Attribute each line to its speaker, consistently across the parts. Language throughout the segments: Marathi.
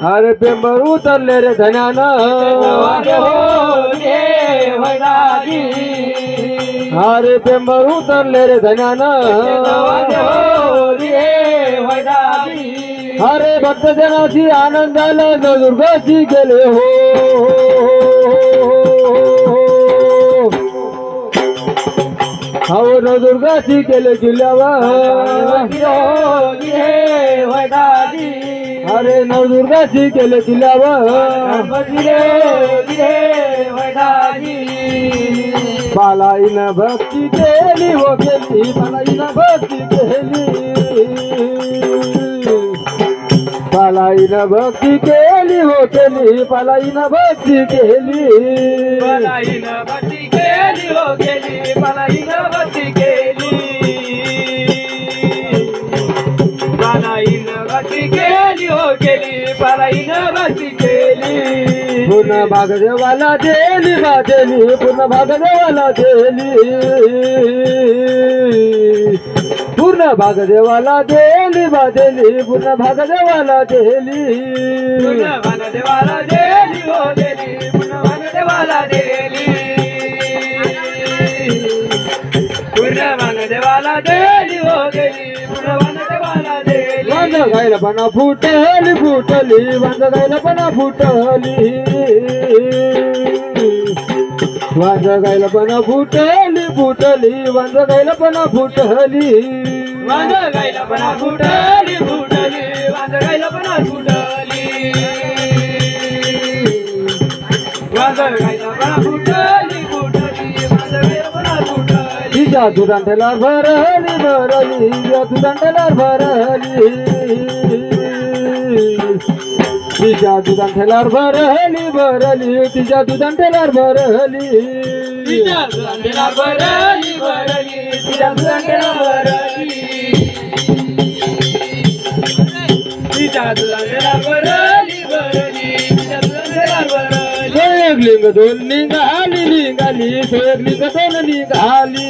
Speaker 1: अरे पेंबर उतरले रे धन्यानं अरे पेंबर उतरले रे धन्यानं अरे भक्तजनाची आनंदाला नवदुर्गाची गेले हो नवदुर्गाची गेले किल्ल्यावर अरे नवदुर्गाची केले किल्ल्यावर बालाईनं भक्ती केली हो केली बालाईनं भक्ती केली बालाईनं भक्ती केली हो केली बालाईनं भक्ती केली
Speaker 2: बालाईनं भक्ती केली हो केली बालाईनं भक्ती केली बालाईनं भक्ती केली हो केली बालाईनं भक्ती केली
Speaker 1: पूर्ण भागदेवाला देली बादेली पूर्ण भागदेवाला देली पूर्ण भागदेवाला देली बादेली पूर्ण भागदेवाला देली
Speaker 2: पूर्ण भागदेवाला देली हो देली पूर्ण भागदेवाला देली पूर्ण भागदेवाला देली हो देली पूर्ण भागदेवाला देली
Speaker 1: वांज गायला पणा फुटली फुटली वांज गायला पणा फुटली वांज गायला पणा फुटली फुटली वांज गायला पणा फुटली
Speaker 2: वांज गायला पणा फुटली फुटली वांज गायला पणा फुटली वांज गायला पणा फुटली फुटली वांज गायला पणा फुटली
Speaker 1: तिच्या दुधांटेला भरली भरली या दुधांटेला भरली तिच्या दुधांटेला भरली भरली तिच्या दुधांटेला भरली
Speaker 2: तिच्या दुधांटेला भरली भरली तिच्या दुधांटेला भरली तिच्या दुधांटेला भरली भरली तिच्या दुधांटेला भरली
Speaker 1: एक लिंग दोन निघाली निघाली एक लिंग दोन निघाली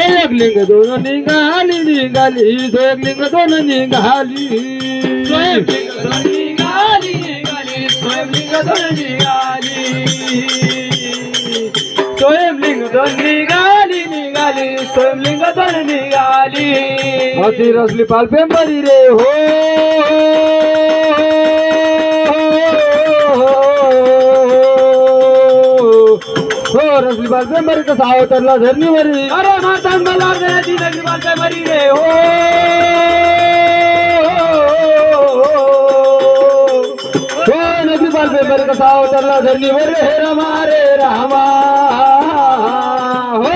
Speaker 1: एक लिंग दोन निघाली निघाली एक लिंग दोन निघाली
Speaker 2: निघाली निघाली स्वयंलिंग दोन निघाली स्वयंलिंग दोन निघाली निघाली स्वयंलिंग दोन निघाली
Speaker 1: अशी रसली पालपेंबरी रे हो हो रसली पालपेंबरी कसा अवतरला धरणीवरी
Speaker 2: अरे माता मला अर्धनाची रसली पालपेंबरी रे हो
Speaker 1: नदी पालपेंबरी कसा अवतरला धरणीवर हे रामा रे रामा हो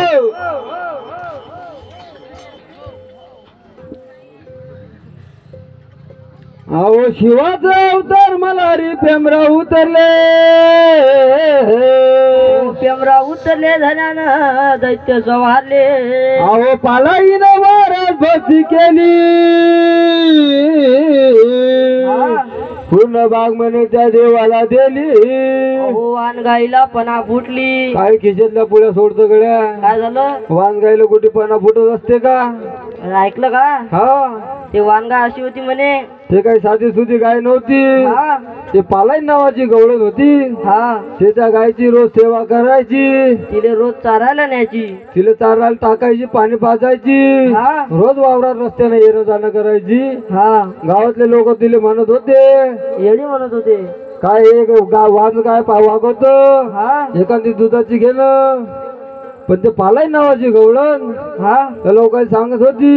Speaker 1: अहो शिवाचा अवतार मला रे पेमरा उतरले
Speaker 3: पेमरा उतरले धन्यानं दैत्य सवारले
Speaker 1: अहो पालाईनं वारात भक्ती केली पूर्ण बाग म्हणे त्या देवाला दिली
Speaker 3: वान गाईला पणा फुटली
Speaker 1: काय खिशेतल्या पुढे सोडतो गड्या
Speaker 3: काय झालं
Speaker 1: वान गायला कुठे पणा फुटत असते का
Speaker 3: ऐकलं का
Speaker 1: हा
Speaker 3: ते वानगा अशी होती म्हणे
Speaker 1: ते काही साधी सुधी गाय नव्हती
Speaker 3: हा
Speaker 1: ते पालाई नावाची गवळण होती
Speaker 3: हा
Speaker 1: त्याच्या गायची रोज सेवा करायची
Speaker 3: तिले रोज चारायला न्यायची
Speaker 1: तिला चारायला टाकायची पाणी पाजायची
Speaker 3: हा
Speaker 1: रोज वावरात रस्त्याने येणं जाणं करायची
Speaker 3: हा
Speaker 1: गावातले लोक तिले म्हणत होते
Speaker 3: येडी म्हणत होते
Speaker 1: काय एक वाघ काय वागवत
Speaker 3: हा
Speaker 1: एखादी दुधाची घेणं पण ते पालाई नावाची गवळण
Speaker 3: हा
Speaker 1: त्या लोकांनी सांगत होती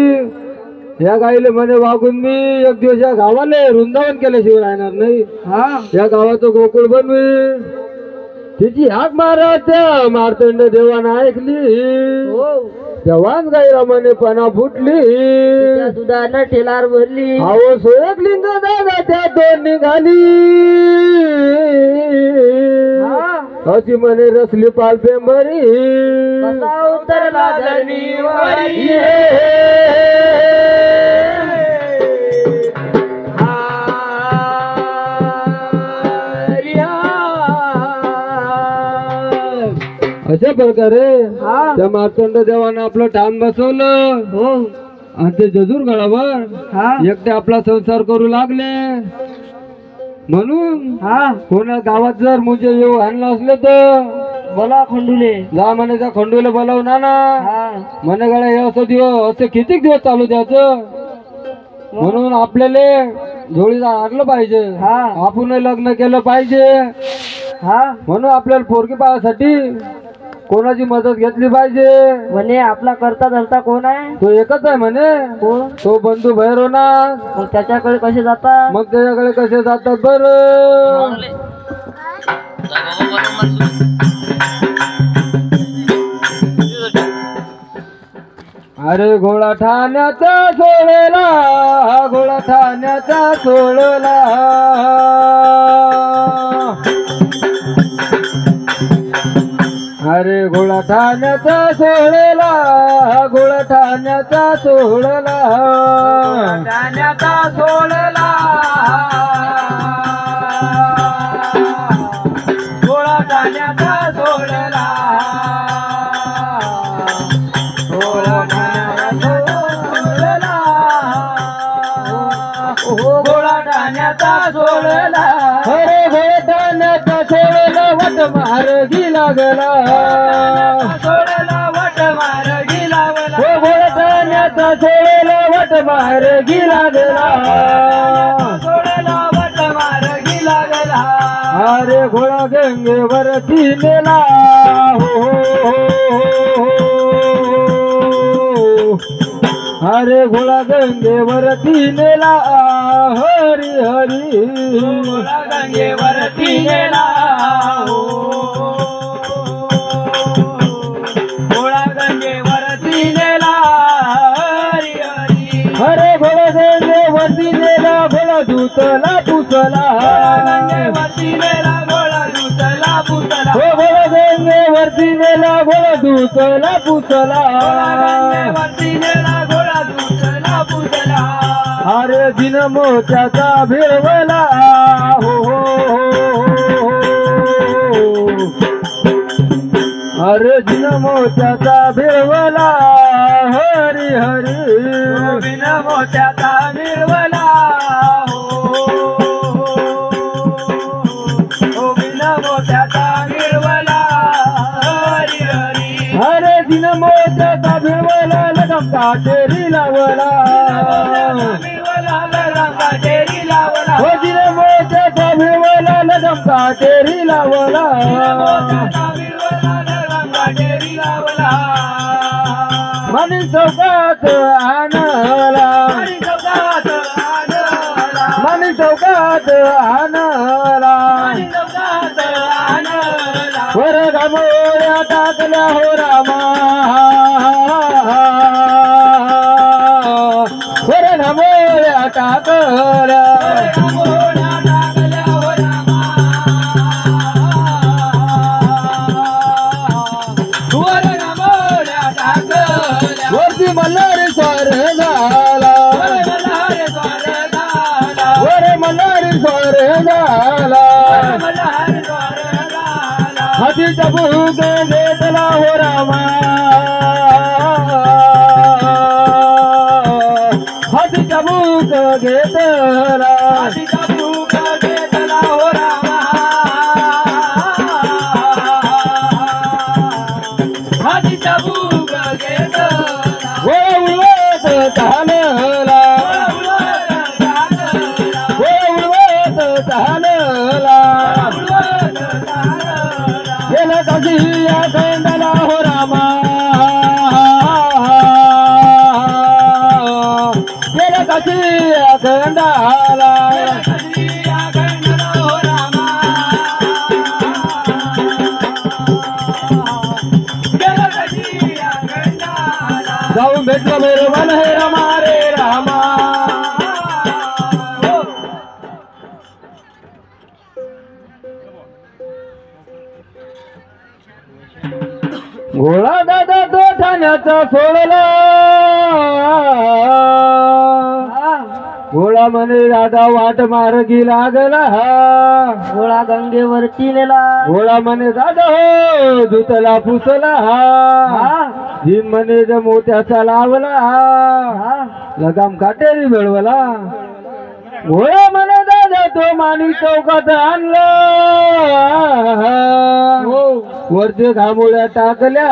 Speaker 1: या गाईले म्हणे वागून मी एक दिवस या गावाले वृंदावन केल्याशिवाय राहणार नाही
Speaker 3: हा
Speaker 1: या गावाचं गोकुळ बनवी तिची हाक मारा त्या मार्तंड देवानं ऐकली
Speaker 3: हो
Speaker 1: तेव्हाच गाईला म्हणे पणा फुटली
Speaker 3: त्या दुधानं ठेलार भरली
Speaker 1: अहो सोयक लिंग दादा त्या दोन निघाली
Speaker 3: हा
Speaker 1: अशी म्हणे रसली पालपेंबरी
Speaker 3: कसा उतरला धरणीवरी
Speaker 1: अशा प्रकारे
Speaker 3: हा
Speaker 1: त्या मार्तंड देवानं आपलं ठाण बसवलं
Speaker 3: हो
Speaker 1: आणि ते जजूर गडावर
Speaker 3: हा
Speaker 1: एकटे आपला संसार करू लागले. म्हणून
Speaker 3: हा
Speaker 1: कोणा गावात जर मुझे येऊ आणलं असले तर
Speaker 3: बोला खंडुले.
Speaker 1: जा म्हणे त्या खंडूला बोलावून आणा.
Speaker 3: हा
Speaker 1: म्हणे गड्या हे असं दिवस असे किती दिवस चालू द्यायचं. म्हणून आपल्याला जोडीदार आणलं पाहिजे.
Speaker 3: हा
Speaker 1: आपण लग्न केलं पाहिजे.
Speaker 3: हा
Speaker 1: म्हणून आपल्याला पोरगी पाहासाठी कोणाची मदत घेतली पाहिजे.
Speaker 3: म्हणे आपला करता धरता कोण आहे?
Speaker 1: तो एकच आहे म्हणे.
Speaker 3: कोण?
Speaker 1: तो बंधू भैरवनाथ.
Speaker 3: मग त्याच्याकडे कसे जातात?
Speaker 1: मग त्याच्याकडे कसे जातात बरं. अरे घोडा ठाण्याचा सोडला, घोडा ठाण्याचा सोडला. अरे घोडा ठाण्याचा सोडला, घोडा ठाण्याचा सोडला.
Speaker 2: ठाण्याचा सोडला, घोडा ठाण्याचा सोडला. घोडा ठाण्याचा सोडला, घोडा ठाण्याचा सोडला.
Speaker 1: अरे घोडा ठाण्याचा सोडला, वट मार्गी लागला.
Speaker 2: सोडला वट मार्गी लागला.
Speaker 1: हो घोडा ठाण्याचा सोडला, वट मार्गी लागला.
Speaker 2: सोडला वट मार्गी लागला.
Speaker 1: अरे घोडा गंगेवरती नेला. हो हो हो हो. अरे घोडा गंगेवरती नेला. हरी हरी.
Speaker 2: घोडा गंगेवरती नेला. घोडा गंगेवरती नेला. हरी हरी.
Speaker 1: अरे घोडा गंगेवरती नेला, घोडा दूतला पुसला.
Speaker 2: गंगेवरती नेला, घोडा दूतला पुसला.
Speaker 1: हो घोडा गंगेवरती नेला, घोडा दूतला पुसला.
Speaker 2: गंगेवरती नेला, घोडा दूतला पुसला.
Speaker 1: अरे दिन मोत्याचा भिरवला. हो हो हो हो. अरे दिन मोत्याचा भिरवला. हरी हरी.
Speaker 2: बिन मोत्याचा मिळवला. हो बिन मोत्याचा मिळवला. हरी हरी.
Speaker 1: अरे दिन मोत्याचा भिरवला, लगम काटेरी लावला.
Speaker 2: मिळवला रंगा टेरी लावला.
Speaker 1: हो दिन मोत्याचा भिरवला, लगम काटेरी लावला.
Speaker 2: मोत्याचा मिळवला रंगा टेरी लावला.
Speaker 1: मनी चौकात आणला.
Speaker 2: हरी चौकात आणला.
Speaker 1: मनी चौकात आणला.
Speaker 2: हरी चौकात आणला.
Speaker 1: वर गमोया टाकल्या हो रामा. वर गमोया टाकल्या.
Speaker 2: मोड्या टाकल्या हो रामा. वर मोड्या टाकल्या.
Speaker 1: वरती मल्हारी स्वार झाला.
Speaker 2: वर मल्हार द्वार झाला.
Speaker 1: वर मल्हारी स्वार झाला.
Speaker 2: मल्हार द्वार झाला.
Speaker 1: हातीचा भूक घेतला हो रामा. हातीचा भूक घेतला.
Speaker 2: हातीचा भूक घेतला हो रामा. हातीचा भूक घेतला.
Speaker 1: उळवत चालला.
Speaker 2: उडवत चालला.
Speaker 1: उळवत चालला.
Speaker 2: उडवत चालला.
Speaker 1: गेला कशी या खंडाला हो रामा. गेला कशी या खंडाला.
Speaker 2: कशी अखंडला हो रामा. गेला कशी अखंडाला.
Speaker 1: जाऊन भेटलं बरोबर हे रामा रे रामा. घोडा दादा तो ठाण्याचा सोडला. घोडा म्हणे दादा वाट मार्गी लागला.
Speaker 3: घोडा गंगेवरती नेला.
Speaker 1: घोडा म्हणे दादा हो दूतला पुसला.
Speaker 3: हा
Speaker 1: दिन म्हणे त्या मोत्याचा लावला
Speaker 3: हा
Speaker 1: लगाम काटेरी मिळवला घोडा म्हणे दादा तो माणूस चौकात आणला वरती घामोळ्या टाकल्या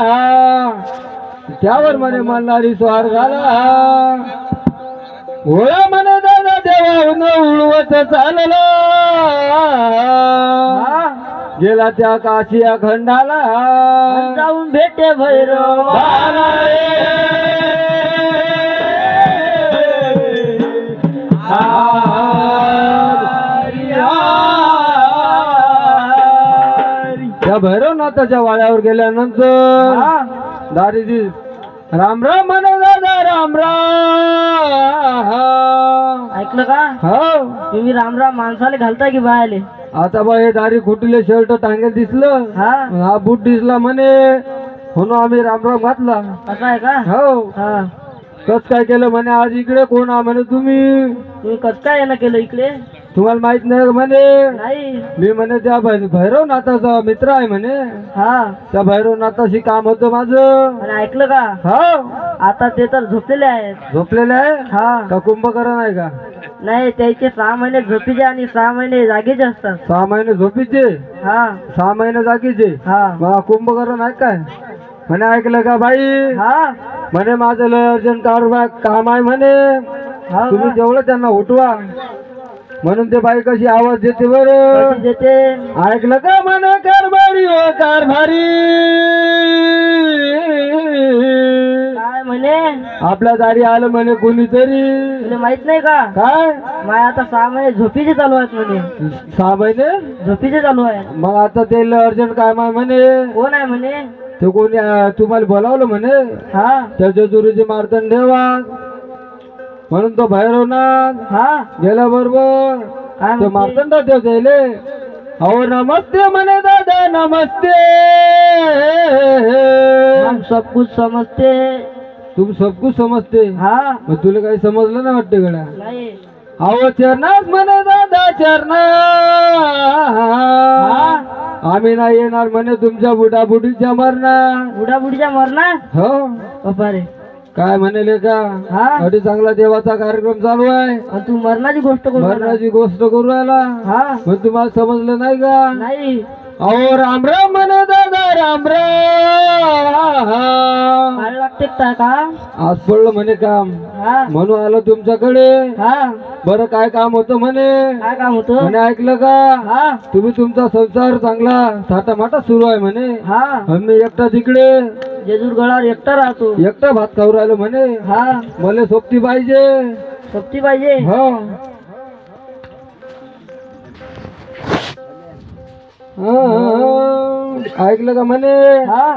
Speaker 1: त्यावर म्हणे मल्हारी स्वार झाला घोडा म्हणे दादा देवाहून उडवत चालला गेला त्या काशिया खंडाला
Speaker 3: जाऊन भेटे भैरव
Speaker 1: त्या भैरवनाथाच्या वाड्यावर गेल्यानंतर दारीजी राम राम म्हणा दादा राम राम
Speaker 3: ऐकलं का
Speaker 1: हो
Speaker 3: तुम्ही रामराम माणसाला घालता की बायाले
Speaker 1: आता बा हे दारी खुटीले शर्ट टांगेल दिसलं
Speaker 3: हा
Speaker 1: हा बूट दिसला म्हणे म्हणून आम्ही राम राम घातला
Speaker 3: असं आहे का
Speaker 1: हो
Speaker 3: हा
Speaker 1: कस काय केलं म्हणे आज इकडे कोण आहे म्हणे तुम्ही
Speaker 3: तुम्ही कसं काय येणं केलं इकडे
Speaker 1: तुम्हाला माहित नाही का म्हणे
Speaker 3: नाही
Speaker 1: मी म्हणे त्या भैरवनाथाचा मित्र आहे म्हणे
Speaker 3: हा
Speaker 1: त्या भैरवनाथाशी काम होतं माझं
Speaker 3: आणि ऐकलं का
Speaker 1: हो
Speaker 3: आता ते तर झोपलेले आहेत
Speaker 1: झोपलेले आहे
Speaker 3: हा
Speaker 1: का कुंभकर्ण आहे का
Speaker 3: नाही त्याचे 6 महिने झोपीचे आणि 6 महिने जागेचे असतात
Speaker 1: 6 महिने झोपीचे
Speaker 3: हा
Speaker 1: 6 महिने जागीचे
Speaker 3: हा
Speaker 1: मग कुंभकर्ण आहे काय म्हणे ऐकलं का बाई
Speaker 3: हा
Speaker 1: म्हणे माझं लय अर्जंट काम आहे म्हणे
Speaker 3: हा
Speaker 1: तुम्ही जेवढं त्यांना उठवा म्हणून ते बाई कशी आवाज देते बरं
Speaker 3: कशी देते
Speaker 1: ऐकलं का म्हणे कारभारी हो कारभारी
Speaker 3: काय म्हणे
Speaker 1: आपल्या दारी आलं म्हणे कोणीतरी
Speaker 3: तुला माहित नाही का
Speaker 1: काय
Speaker 3: माय आता 6 महिने झोपीचे चालू आहेत म्हणे
Speaker 1: 6 महिने
Speaker 3: झोपीचे चालू आहेत
Speaker 1: मग आता ते अर्जंट काम आहे म्हणे
Speaker 3: कोण आहे म्हणे
Speaker 1: ते कोणी तुम्हाला बोलावलं म्हणे
Speaker 3: हा
Speaker 1: त्याच्या जुरीचे मार्तंड ठेवा म्हणून तो भैरवनाथ
Speaker 3: हा
Speaker 1: गेल्या बरोबर
Speaker 3: काय
Speaker 1: ते
Speaker 3: म्हणते?
Speaker 1: मार्तंड ठेवले अहो नमस्ते म्हणे दादा नमस्ते
Speaker 3: हम सब कुछ समजते
Speaker 1: तुम सब कुछ समजते
Speaker 3: हा
Speaker 1: मग तुला काही समजलं ना वाटते गड्या
Speaker 3: नाही
Speaker 1: अहो चरणात म्हणे दादा चरणा आम्ही नाही येणार म्हणे तुमच्या बुडाबुडीच्या मरणार
Speaker 3: बुडाबुडीच्या मरणार
Speaker 1: हो
Speaker 3: बापा रे
Speaker 1: काय म्हणले का
Speaker 3: हा
Speaker 1: अरे चांगला देवाचा कार्यक्रम चालू आहे
Speaker 3: आणि तू मरणाची गोष्ट करू राहिला.
Speaker 1: मरणाची गोष्ट करू राहिला
Speaker 3: हा
Speaker 1: मग तुम्हाला समजलं नाही का
Speaker 3: नाही
Speaker 1: अहो राम राम म्हणे दादा राम राम
Speaker 3: काय लागते का
Speaker 1: आज पडलं म्हणे काम
Speaker 3: हा
Speaker 1: म्हणून आलो तुमच्याकडे
Speaker 3: हा
Speaker 1: बरं काय काम होतं म्हणे
Speaker 3: काय काम होतं
Speaker 1: म्हणे ऐकलं का
Speaker 3: हा
Speaker 1: तुम्ही तुमचा संसार चांगला थाटामाटा सुरू आहे म्हणे
Speaker 3: हा
Speaker 1: आम्ही एकटा तिकडे
Speaker 3: जेजूरगडावर एकटा राहतो
Speaker 1: एकटा भात खाऊ राहिलो म्हणे
Speaker 3: हा
Speaker 1: मला सोबती पाहिजे
Speaker 3: सोबती पाहिजे
Speaker 1: हो ऐकलं का म्हणे
Speaker 3: हा